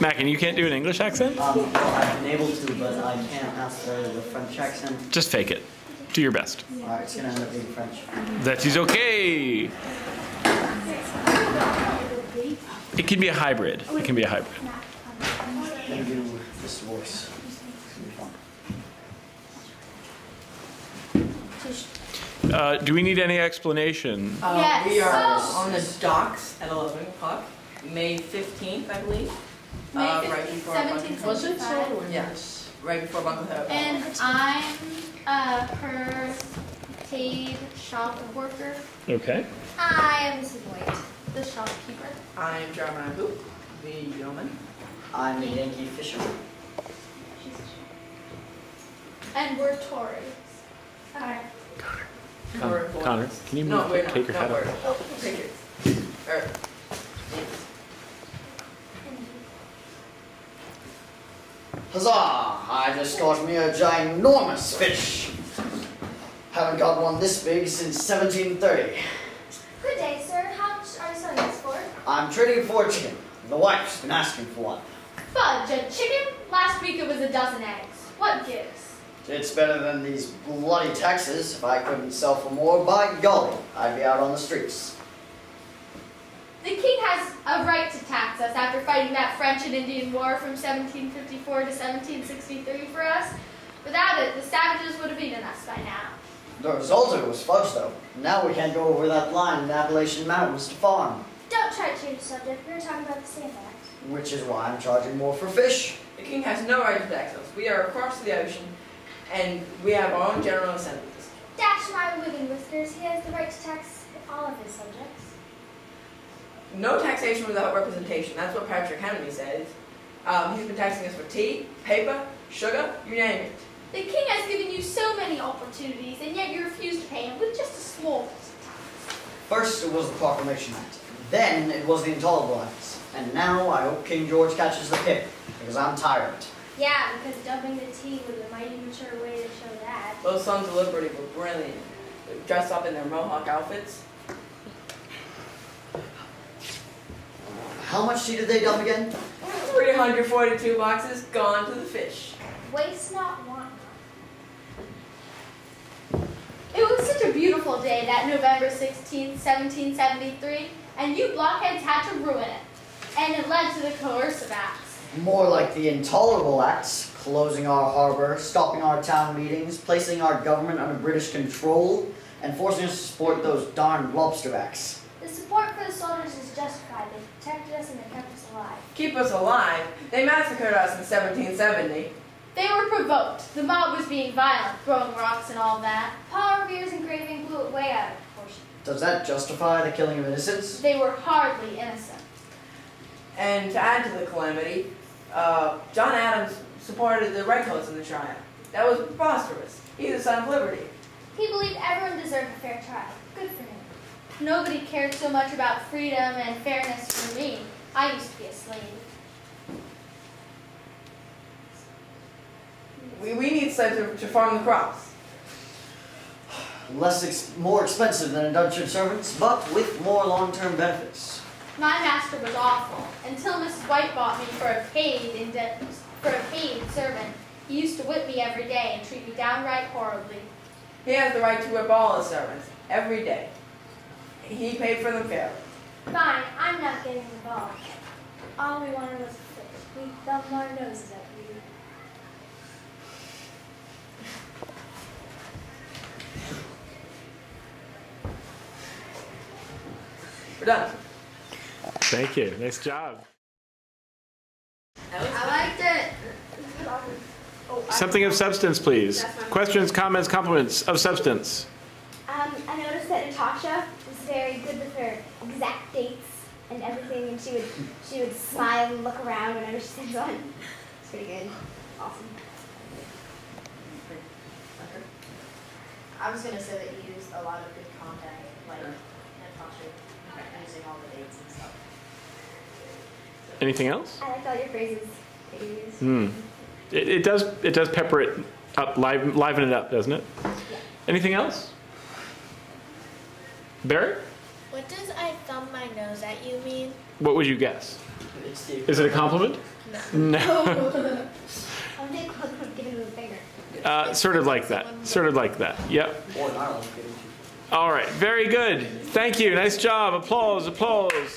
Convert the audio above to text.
Mackin, you can't do an English accent? Well, I've been able to, but I can't master the French accent. Just fake it. Do your best. Alright, it's gonna end up being French. That is okay. It can be a hybrid. It can be a hybrid. I'm gonna do this voice. It's gonna be fun. Do we need any explanation? Yes. We are Oh. on the docks at 11 o'clock, May 15th, I believe. May Right 15th, before 1775. Yes, right before Bunker Hill. And I'm her paid shop worker. Okay. I am Mrs. White, the shopkeeper. I'm Jeremiah Boop, the yeoman. I'm a Yankee fisherman. And we're Tories. Alright. Connor, can you No, move, we're not. take your hat No, off? take it. Or, Huzzah! I just caught me a ginormous fish. Haven't got one this big since 1730. Good day, sir. How much are you selling this for? I'm trading for a chicken. The wife's been asking for one. Fudge, a chicken? Last week it was a dozen eggs. What gives? It's better than these bloody taxes. If I couldn't sell for more, by golly, I'd be out on the streets. The king has a right to tax us after fighting that French and Indian War from 1754 to 1763 for us. Without it, the savages would have eaten us by now. The result of it was fudge, though. Now we can't go over that line in the Appalachian Mountains to farm. Don't try to change the subject. We were talking about the Sand Act. Which is why I'm charging more for fish. the king has no right to tax us. We are across the ocean, and we have our own general assemblies. Dash my wig and whiskers. He has the right to tax all of his subjects. No taxation without representation. That's what Patrick Henry says. He's been taxing us for tea, paper, sugar, you name it. The king has given you so many opportunities, and yet you refuse to pay him with just a small bit of tax. First, it was the Proclamation Act. Then, it was the Intolerable Acts. And now, I hope King George catches the pip, because I'm tired of it. Yeah, because dumping the tea was a mighty mature way to show that. Those Sons of Liberty were brilliant. They dressed up in their Mohawk outfits. How much tea did they dump again? 342 boxes gone to the fish. Waste not, want not. It was such a beautiful day, that November 16th, 1773, and you blockheads had to ruin it. And it led to the coercive acts. More like the Intolerable Acts, closing our harbor, stopping our town meetings, placing our government under British control, and forcing us to support those darn lobster acts. The support for the soldiers is justified. They protected us and they kept us alive. Keep us alive. They massacred us in 1770. They were provoked. The mob was being violent, throwing rocks and all that. Paul Revere's engraving blew it way out of proportion. Does that justify the killing of innocents? They were hardly innocent. And to add to the calamity, John Adams supported the redcoats in the trial. That was preposterous. He's a son of liberty. He believed everyone deserved a fair trial. Good for him. Nobody cared so much about freedom and fairness for me. I used to be a slave. We need slaves to farm the crops. More expensive than indentured servants, but with more long-term benefits. My master was awful, until Mrs. White bought me for a paid servant. He used to whip me every day and treat me downright horribly. He has the right to whip all his servants, every day. He paid for them fairly. Fine, I'm not getting involved. All we wanted was fish. We thumbed our noses at you. We're done. Thank you. Nice job. I liked it. Something of substance, please. Questions, comments, compliments of substance. I noticed that Natasha was very good with her exact dates and everything, and she would smile and look around whenever she said one. It's pretty good. Awesome. I was going to say that you used a lot of good content, like Natasha using all the dates and stuff. Anything else? I liked all your phrases that you used. It does pepper it up, liven it up, doesn't it? Yeah. Anything else? Barry? What does I thumb my nose at you mean? What would you guess? Is it a compliment? No. I'm being close to giving him the finger. Sort of like that. Sort of like that. Yep. Or in Ireland, getting All right. Very good. Thank you. Nice job. Applause. Applause.